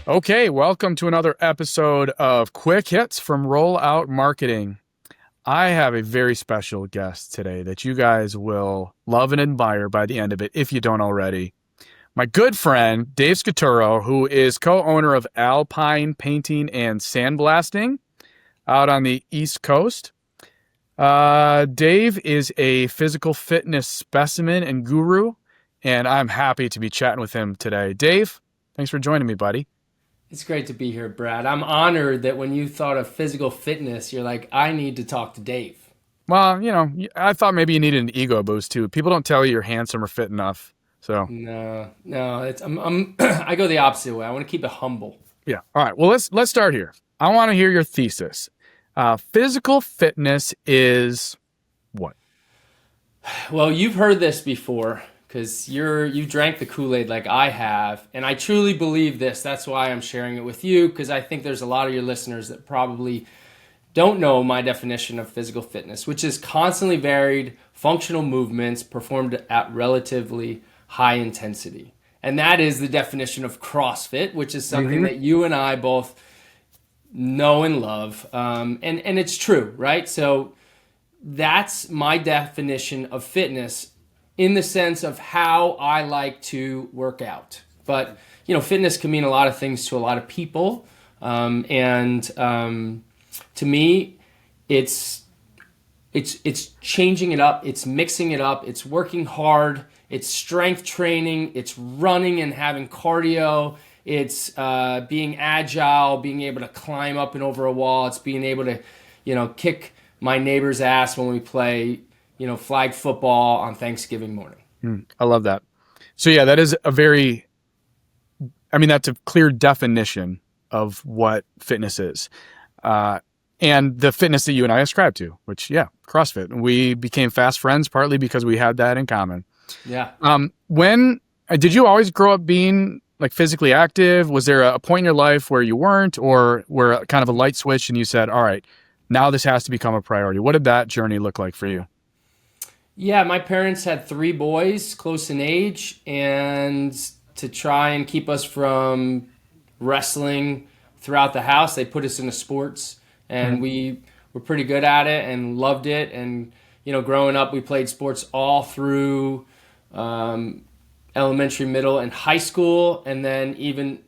Okay, welcome to another episode of Quick Hits from Rollout Marketing. I have a very special guest today that you guys will love and admire by the end of it, if you don't already. My good friend, Dave Scaturro, who is co-owner of Alpine Painting and Sandblasting out on the East Coast. Dave is a physical fitness specimen and guru, and I'm happy to be chatting with him today. Dave, thanks for joining me, buddy. It's great to be here, Brad. I'm honored that when you thought of physical fitness, you're like, I need to talk to Dave. Well, I thought maybe you needed an ego boost too. People don't tell you you're handsome or fit enough. So No, I go the opposite way. I want to keep it humble. yeah. All right. Well, let's start here. I want to hear your thesis. Physical fitness is what? Well, you've heard this before because you drank the Kool-Aid like I have, and I truly believe this. That's why I'm sharing it with you, because I think there's a lot of your listeners that probably don't know my definition of physical fitness, which is constantly varied functional movements performed at relatively high intensity. And that is the definition of CrossFit, which is something that you and I both know and love. And it's true, right? So that's my definition of fitness in the sense of how I like to work out. But, fitness can mean a lot of things to a lot of people. To me, it's changing it up. It's mixing it up. It's working hard. It's strength training. It's running and having cardio. It's being agile, being able to climb up and over a wall. It's being able to, kick my neighbor's ass when we play, flag football on Thanksgiving morning. I love that. So yeah, that's a clear definition of what fitness is. And the fitness that you and I ascribe to, which, CrossFit. We became fast friends partly because we had that in common. Yeah. When did you always grow up being like physically active? Was there a point in your life where you weren't, or where kind of a light switch and you said, all right, now this has to become a priority? What did that journey look like for you? Yeah, my parents had 3 boys close in age, and to try and keep us from wrestling throughout the house, they put us into sports, and we were pretty good at it and loved it. And, growing up, we played sports all through elementary, middle, and high school, and then even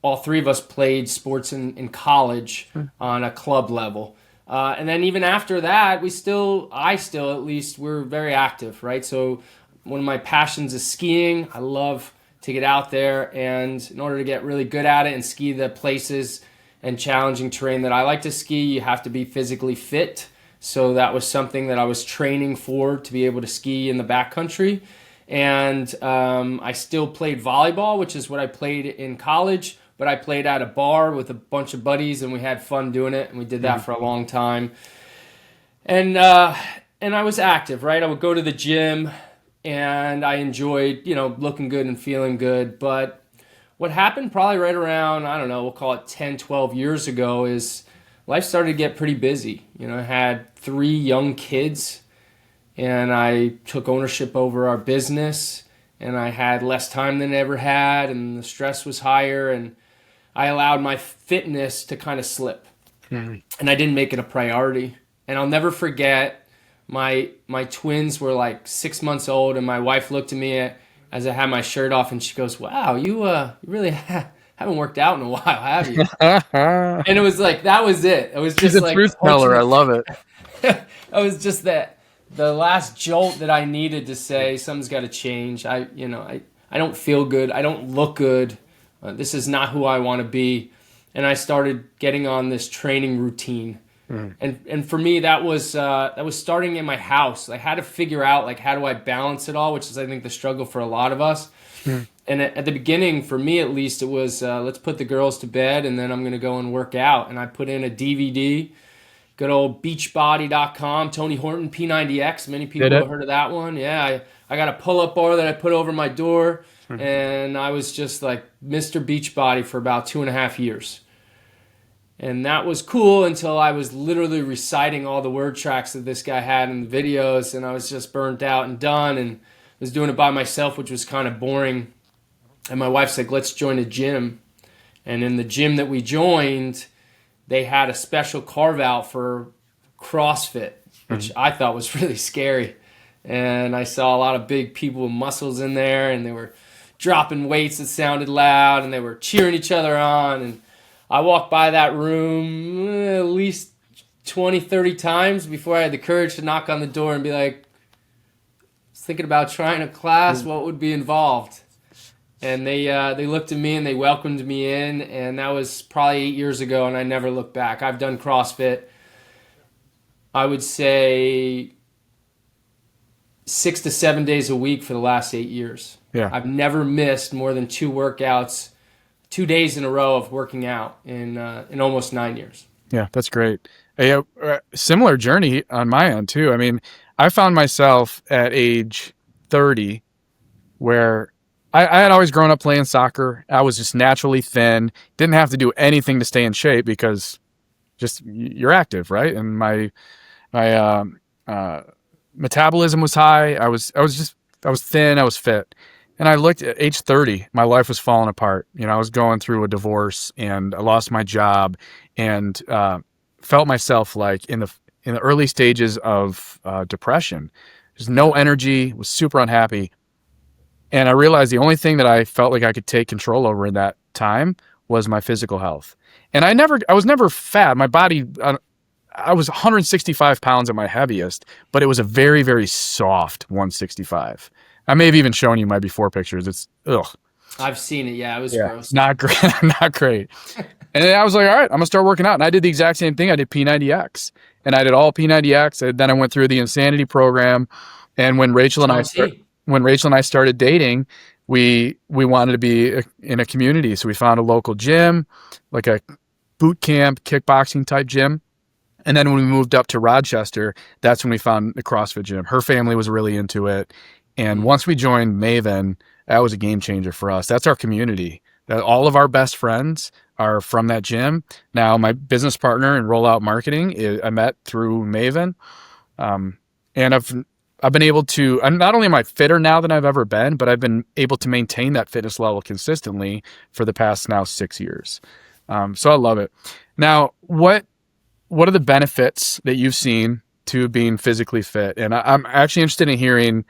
all 3 of us played sports in college on a club level. And then even after that, I still at least, we're very active, right? So one of my passions is skiing. I love to get out there, and in order to get really good at it and ski the places and challenging terrain that I like to ski, you have to be physically fit. So that was something that I was training for, to be able to ski in the backcountry. And I still played volleyball, which is what I played in college. But I played at a bar with a bunch of buddies, and we had fun doing it, and we did that for a long time. And I was active, right? I would go to the gym, and I enjoyed, looking good and feeling good. But what happened probably right around, I don't know, we'll call it 10, 12 years ago, is life started to get pretty busy. I had 3 young kids, and I took ownership over our business, and I had less time than I ever had, and the stress was higher, and I allowed my fitness to kind of slip, and I didn't make it a priority. And I'll never forget, my twins were like 6 months old, and my wife looked at me as I had my shirt off, and she goes, "Wow, you really haven't worked out in a while, have you?" And it was like, that was it. It was just She's a like truth teller. I love it. It was just the last jolt that I needed to say something's got to change. I don't feel good. I don't look good. This is not who I want to be. And I started getting on this training routine. And for me, that was starting in my house. I had to figure out, like, how do I balance it all, which is, I think, the struggle for a lot of us. And at the beginning, for me at least, it was let's put the girls to bed, and then I'm going to go and work out. And I put in a DVD, good old beachbody.com, Tony Horton P90X. Many people have heard of that one. Yeah, I got a pull-up bar that I put over my door, and I was just like Mr. Beachbody for about 2.5 years. And that was cool until I was literally reciting all the word tracks that this guy had in the videos, and I was just burnt out and done, and was doing it by myself, which was kind of boring. And my wife's like, let's join a gym. And in the gym that we joined, they had a special carve out for CrossFit, which I thought was really scary. And I saw a lot of big people with muscles in there, and they were dropping weights that sounded loud, and they were cheering each other on. And I walked by that room at least 20, 30 times before I had the courage to knock on the door and be like, I was thinking about trying a class, what would be involved? And they looked at me and they welcomed me in, and that was probably 8 years ago, and I never looked back. I've done CrossFit, I would say 6 to 7 days a week for the last 8 years. Yeah. I've never missed more than 2 workouts, 2 days in a row of working out in almost 9 years. Yeah, that's great. Similar journey on my end too. I mean, I found myself at age 30 where I had always grown up playing soccer. I was just naturally thin, didn't have to do anything to stay in shape because just you're active, right? And my metabolism was high. I was thin, I was fit. And I looked at age 30, my life was falling apart. I was going through a divorce and I lost my job and felt myself like in the early stages of depression. There's no energy, was super unhappy. And I realized the only thing that I felt like I could take control over in that time was my physical health. And I was never fat. My body, I was 165 pounds at my heaviest, but it was a very, very soft 165. I may have even shown you my before pictures. It's, ugh. I've seen it. Yeah, it was gross. Not great. Not great. And then I was like, all right, I'm going to start working out. And I did the exact same thing. I did P90X. And I did all P90X. And then I went through the Insanity program. And when Rachel and I started dating, we wanted to be in a community. So we found a local gym, like a boot camp, kickboxing type gym. And then when we moved up to Rochester, that's when we found the CrossFit gym. Her family was really into it. And once we joined Maven, that was a game changer for us. That's our community. All of our best friends are from that gym. Now, my business partner in Rollout Marketing, I met through Maven. And I've been able to, not only am I fitter now than I've ever been, but I've been able to maintain that fitness level consistently for the past now 6 years. So I love it. Now, what are the benefits that you've seen to being physically fit? And I'm actually interested in hearing,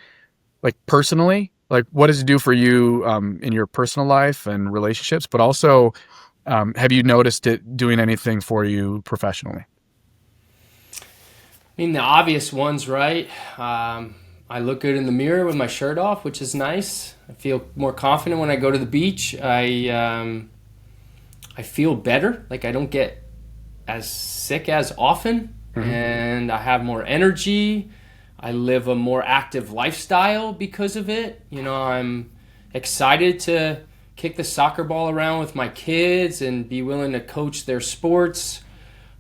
like, personally, like, what does it do for you in your personal life and relationships, but also have you noticed it doing anything for you professionally? I mean, the obvious ones, right? I look good in the mirror with my shirt off, which is nice. I feel more confident when I go to the beach. I feel better. Like, I don't get as sick as often, and I have more energy. I live a more active lifestyle because of it. I'm excited to kick the soccer ball around with my kids and be willing to coach their sports.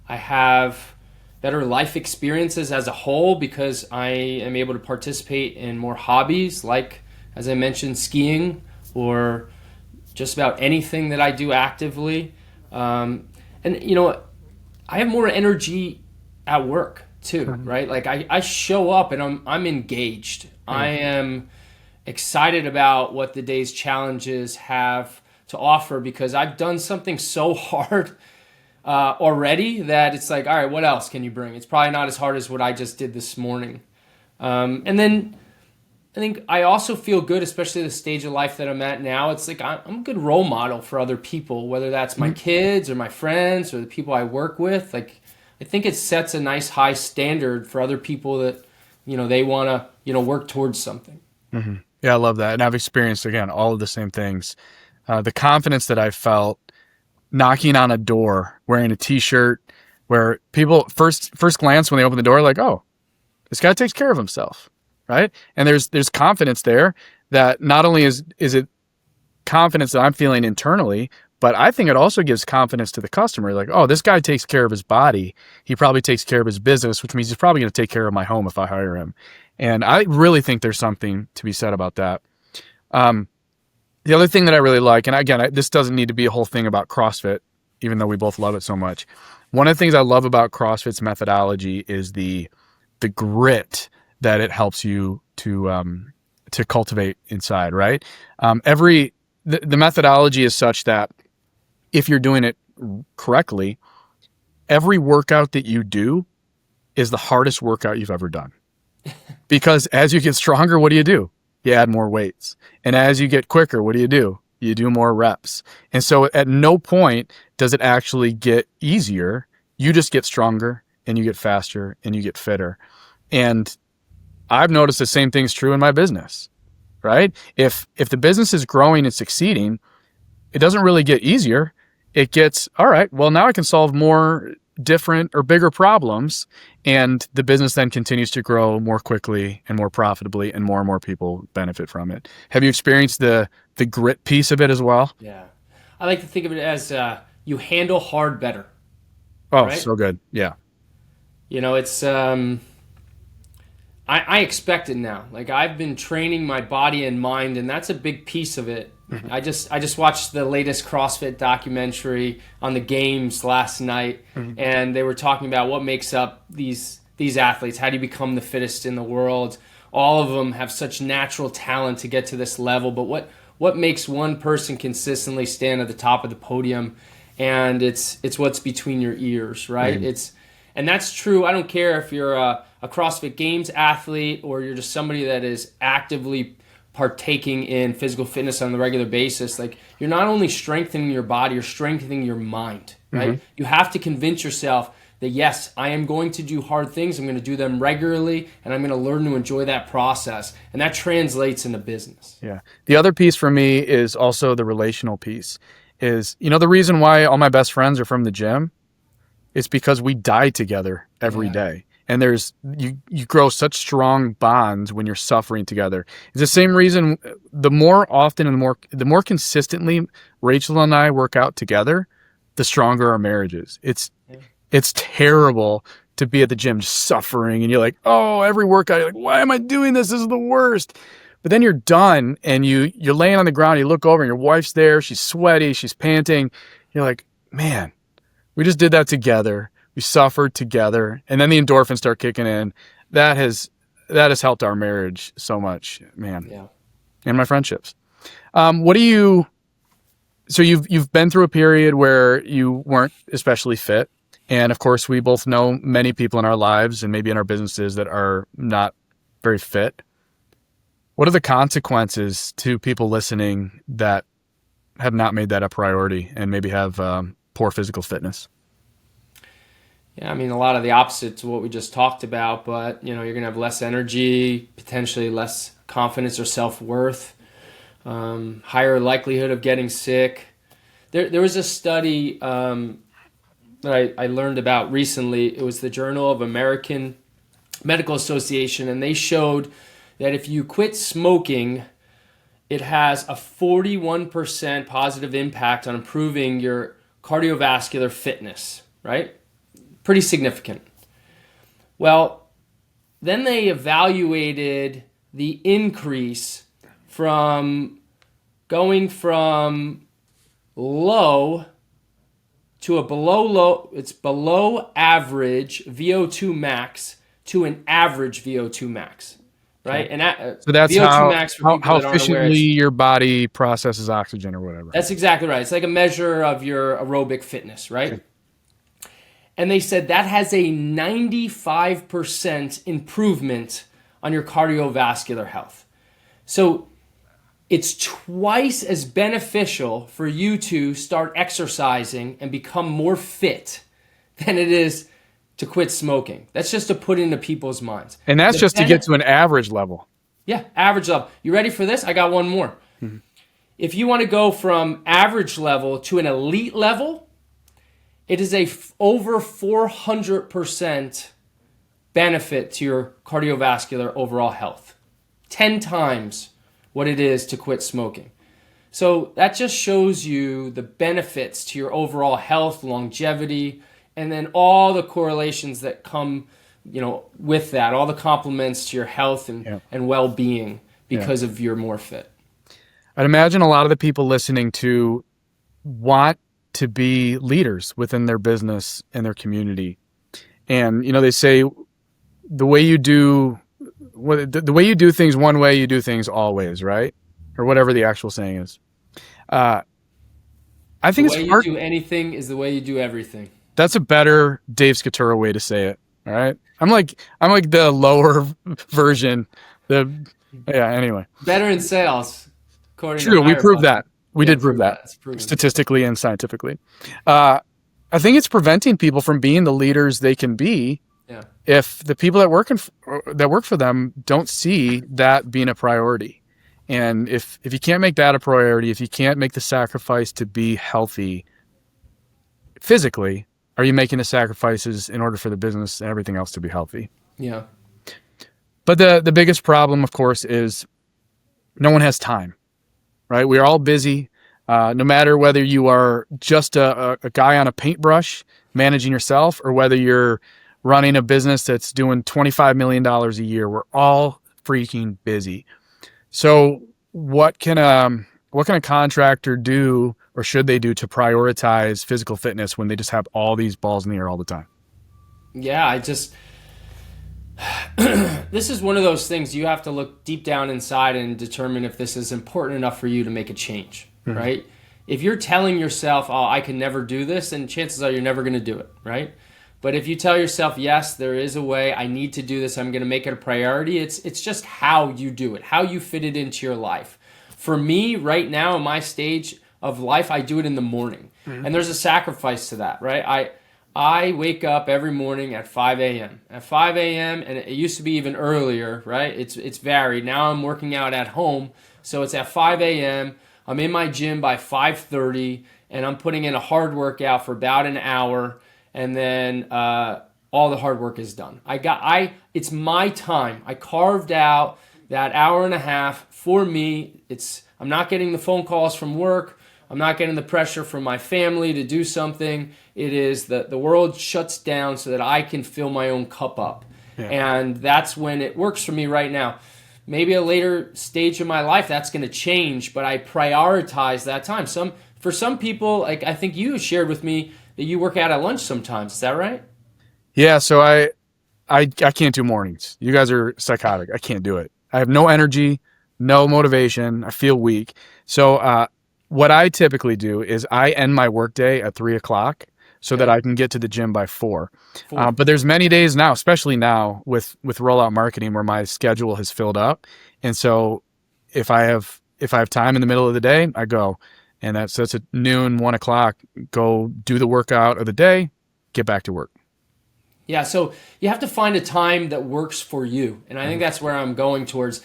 I have better life experiences as a whole because I am able to participate in more hobbies, like, as I mentioned, skiing or just about anything that I do actively. And I have more energy at work too, right? Like, I show up and I'm engaged. I am excited about what the day's challenges have to offer because I've done something so hard already that it's like, all right, what else can you bring? It's probably not as hard as what I just did this morning. And then I think I also feel good, especially the stage of life that I'm at now. It's like I'm a good role model for other people, whether that's my kids or my friends or the people I work with. Like, I think it sets a nice high standard for other people that, they want to, work towards something. Mm-hmm. Yeah, I love that. And I've experienced, again, all of the same things. The confidence that I felt knocking on a door, wearing a t-shirt, where people first glance when they open the door, like, oh, this guy takes care of himself, right? And there's confidence there that not only is it confidence that I'm feeling internally, but I think it also gives confidence to the customer. Like, oh, this guy takes care of his body. He probably takes care of his business, which means he's probably going to take care of my home if I hire him. And I really think there's something to be said about that. The other thing that I really like, and again, this doesn't need to be a whole thing about CrossFit, even though we both love it so much. One of the things I love about CrossFit's methodology is the grit that it helps you to cultivate inside, right? The methodology is such that if you're doing it correctly, every workout that you do is the hardest workout you've ever done. Because as you get stronger, what do? You add more weights. And as you get quicker, what do? You do more reps. And so at no point does it actually get easier. You just get stronger and you get faster and you get fitter. And I've noticed the same thing's true in my business, right? If the business is growing and succeeding, it doesn't really get easier. It gets, all right, well, now I can solve more different or bigger problems, and the business then continues to grow more quickly and more profitably, and more people benefit from it. Have you experienced the grit piece of it as well? Yeah. I like to think of it as you handle hard better. Oh, right? So good. Yeah. It's I expect it now. Like, I've been training my body and mind, and that's a big piece of it. Mm-hmm. I just watched the latest CrossFit documentary on the games last night, mm-hmm. and they were talking about what makes up these athletes. How do you become the fittest in the world? All of them have such natural talent to get to this level, but what makes one person consistently stand at the top of the podium? And it's what's between your ears, right? Mm-hmm. And that's true. I don't care if you're a CrossFit Games athlete or you're just somebody that is actively partaking in physical fitness on a regular basis. Like, you're not only strengthening your body, you're strengthening your mind, right? Mm-hmm. You have to convince yourself that, yes, I am going to do hard things. I'm going to do them regularly, and I'm going to learn to enjoy that process. And that translates into business. Yeah. The other piece for me is also the relational piece. Is, the reason why all my best friends are from the gym is because we die together every day. And you grow such strong bonds when you're suffering together. It's the same reason the more often and the more consistently Rachel and I work out together, the stronger our marriage is. It's terrible to be at the gym just suffering, and you're like, oh, every workout, you're like, why am I doing this? This is the worst. But then you're done, and you're laying on the ground, you look over, and your wife's there, she's sweaty, she's panting. You're like, man, we just did that together. We suffered together, and then the endorphins start kicking in. That has helped our marriage so much, man. Yeah. And my friendships. So you've been through a period where you weren't especially fit. And of course, we both know many people in our lives and maybe in our businesses that are not very fit. What are the consequences to people listening that have not made that a priority and maybe have poor physical fitness? Yeah, I mean, a lot of the opposite to what we just talked about, but you're going to have less energy, potentially less confidence or self-worth, higher likelihood of getting sick. There was a study that I learned about recently. It was the Journal of American Medical Association, and they showed that if you quit smoking, it has a 41% positive impact on improving your cardiovascular fitness, right? Pretty significant. Well, then they evaluated the increase from going from low to a below average VO2 max to an average VO2 max, right? And so that's VO2 how efficiently your body processes oxygen or whatever. That's exactly right. It's like a measure of your aerobic fitness, right? Okay. And they said that has a 95% improvement on your cardiovascular health. So it's twice as beneficial for you to start exercising and become more fit than it is to quit smoking. That's just to put into people's minds. And that's just to get to an average level. Yeah, average level. You ready for this? I got one more. Mm-hmm. If you want to go from average level to an elite level, it is over 400% benefit to your cardiovascular overall health. 10 times what it is to quit smoking. So that just shows you the benefits to your overall health, longevity, and then all the correlations that come, with that, all the complements to your health and well-being because of you're more fit. I'd imagine a lot of the people listening to want to be leaders within their business and their community. And, they say the way you do things one way, you do things always, right? Or whatever the actual saying is. I The think it's way you hard. do anything is the way you do everything. That's a better Dave Scaturro way to say it. All right. I'm like the lower version. The yeah. Anyway, Better in sales, according to true. We higher proved that. We Yeah, did prove prove that that. It's proven. statistically and scientifically. Uh, I think it's preventing people from being the leaders they can be Yeah. if the people that work for them don't see that being a priority. And if you can't make that a priority, if you can't make the sacrifice to be healthy physically, are you making the sacrifices in order for the business and everything else to be healthy? Yeah. But the biggest problem, of course, is no one has time, right? We're all busy. No matter whether you are just a guy on a paintbrush managing yourself or whether you're running a business that's doing $25 million a year, we're all freaking busy. So what can a contractor do or should they do to prioritize physical fitness when they just have all these balls in the air all the time? Yeah, this is one of those things you have to look deep down inside and determine if this is important enough for you to make a change, right? If you're telling yourself, oh, I can never do this, then chances are you're never going to do it, right? But if you tell yourself, yes, there is a way, I need to do this, I'm going to make it a priority, it's just how you do it, how you fit it into your life. For me, right now, in my stage of life, I do it in the morning. And there's a sacrifice to that, right? I wake up every morning at 5 a.m. At 5 a.m., and it used to be even earlier, right? It's varied. Now I'm working out at home, so it's at 5 a.m. I'm in my gym by 5:30, and I'm putting in a hard workout for about an hour, and then all the hard work is done. It's my time. I carved out that hour and a half for me. I'm not getting the phone calls from work. I'm not getting the pressure from my family to do something. It is that the world shuts down so that I can fill my own cup up. Yeah. And that's when it works for me right now. Maybe a later stage of my life, that's going to change, but I prioritize that time. For some people, like I think you shared with me that you work out at lunch sometimes. Is that right? Yeah, so I can't do mornings. You guys are psychotic. I can't do it. I have no energy, no motivation. I feel weak. So what I typically do is I end my workday at 3:00 so that I can get to the gym by 4. But there's many days now, especially now with Rollout Marketing, where my schedule has filled up. And so if I have time in the middle of the day, I go. And that's at noon, 1:00, go do the workout of the day, get back to work. Yeah, so you have to find a time that works for you. And I think that's where I'm going towards.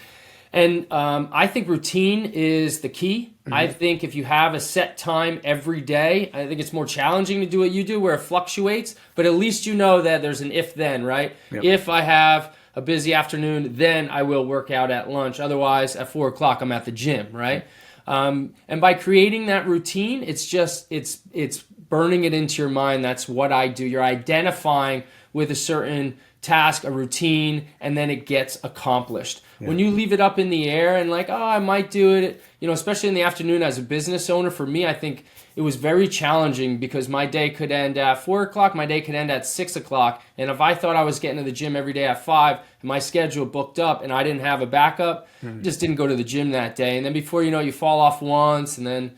And I think routine is the key. I think if you have a set time every day, I think it's more challenging to do what you do where it fluctuates, but at least you know that there's an if-then, right? Yep. If I have a busy afternoon, then I will work out at lunch. Otherwise, at 4:00, I'm at the gym, right? And by creating that routine, it's burning it into your mind. That's what I do. You're identifying with a certain task, a routine, and then it gets accomplished. Yeah. When you leave it up in the air and like, oh, I might do it, especially in the afternoon as a business owner, for me, I think it was very challenging because my day could end at 4:00, my day could end at 6:00. And if I thought I was getting to the gym every day at 5 and my schedule booked up and I didn't have a backup, just didn't go to the gym that day. And then before you know, you fall off once and then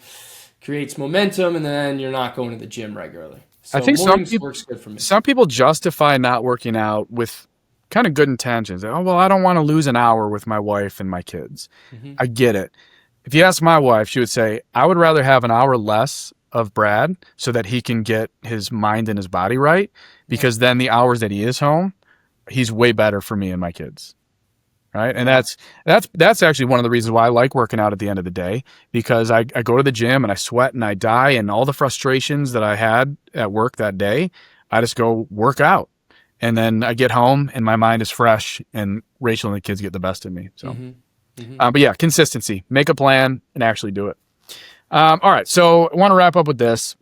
creates momentum and then you're not going to the gym regularly. So I think works good for me. Some people justify not working out with kind of good intentions. Oh, well, I don't want to lose an hour with my wife and my kids. I get it. If you ask my wife, she would say, I would rather have an hour less of Brad so that he can get his mind and his body right, because then the hours that he is home, he's way better for me and my kids. Right. And that's actually one of the reasons why I like working out at the end of the day, because I go to the gym and I sweat and I die, and all the frustrations that I had at work that day, I just go work out. And then I get home and my mind is fresh, and Rachel and the kids get the best of me. So, but yeah, consistency, make a plan and actually do it. All right. So I want to wrap up with this.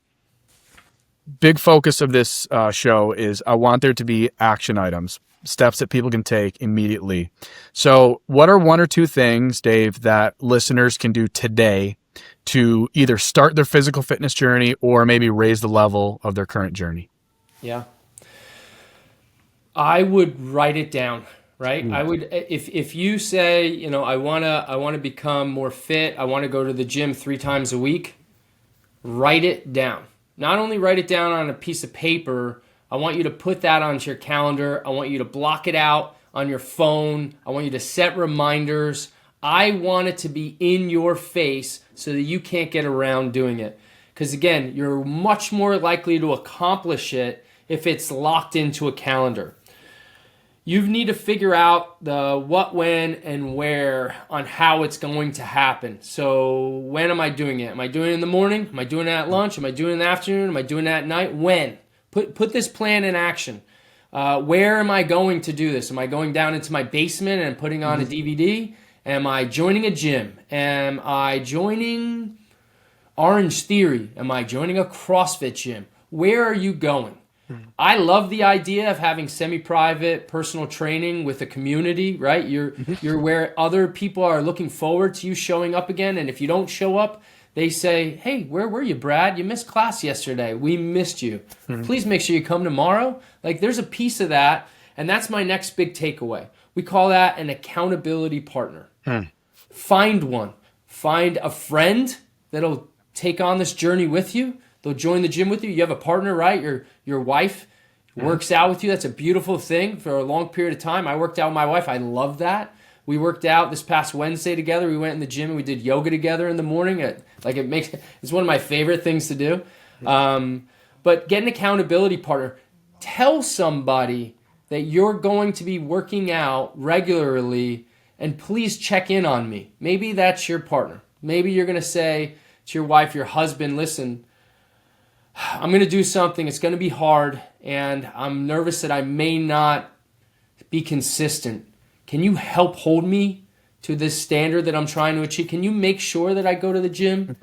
Big focus of this show is I want there to be action items, steps that people can take immediately. So what are one or two things, Dave, that listeners can do today to either start their physical fitness journey or maybe raise the level of their current journey? Yeah. I would write it down, right? I would, if you say, I want to become more fit, I want to go to the gym 3 times a week, write it down. Not only write it down on a piece of paper, I want you to put that onto your calendar. I want you to block it out on your phone. I want you to set reminders. I want it to be in your face so that you can't get around doing it. Because again, you're much more likely to accomplish it if it's locked into a calendar. You need to figure out the what, when, and where on how it's going to happen. So when am I doing it? Am I doing it in the morning? Am I doing it at lunch? Am I doing it in the afternoon? Am I doing it at night? When? Put this plan in action. Where am I going to do this? Am I going down into my basement and putting on a DVD? Am I joining a gym? Am I joining Orange Theory? Am I joining a CrossFit gym? Where are you going? I love the idea of having semi-private personal training with a community, right? You're where other people are looking forward to you showing up again. And if you don't show up, they say, hey, where were you, Brad? You missed class yesterday. We missed you. Please make sure you come tomorrow. Like, there's a piece of that. And that's my next big takeaway. We call that an accountability partner. Find one. Find a friend that'll take on this journey with you. They'll join the gym with you. You have a partner, right? Your wife works out with you. That's a beautiful thing for a long period of time. I worked out with my wife. I love that. We worked out this past Wednesday together. We went in the gym and we did yoga together in the morning. It's one of my favorite things to do. But get an accountability partner. Tell somebody that you're going to be working out regularly and please check in on me. Maybe that's your partner. Maybe you're going to say to your wife, your husband, listen, I'm going to do something. It's going to be hard, and I'm nervous that I may not be consistent. Can you help hold me to this standard that I'm trying to achieve? Can you make sure that I go to the gym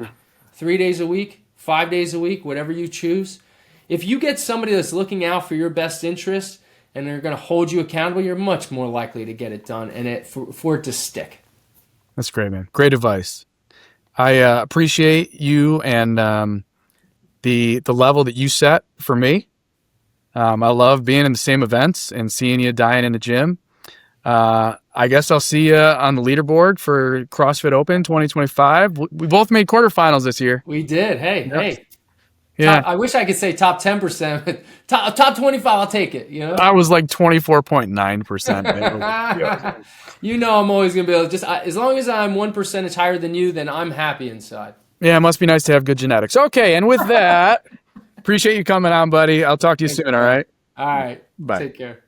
3 days a week, 5 days a week, whatever you choose? If you get somebody that's looking out for your best interest and they're going to hold you accountable, you're much more likely to get it done and for it to stick. That's great, man. Great advice. I appreciate you and the level that you set for me. I love being in the same events and seeing you dying in the gym. I guess I'll see you on the leaderboard for CrossFit Open 2025. We both made quarterfinals this year. We did. Hey. Yeah. I wish I could say top 10%. Top 25, I'll take it. You know? I was like 24.9%. You know I'm always going to be able to as long as I'm 1% higher than you, then I'm happy inside. Yeah, it must be nice to have good genetics. Okay, and with that, appreciate you coming on, buddy. I'll talk to you soon, all right? All right. Bye. Take care.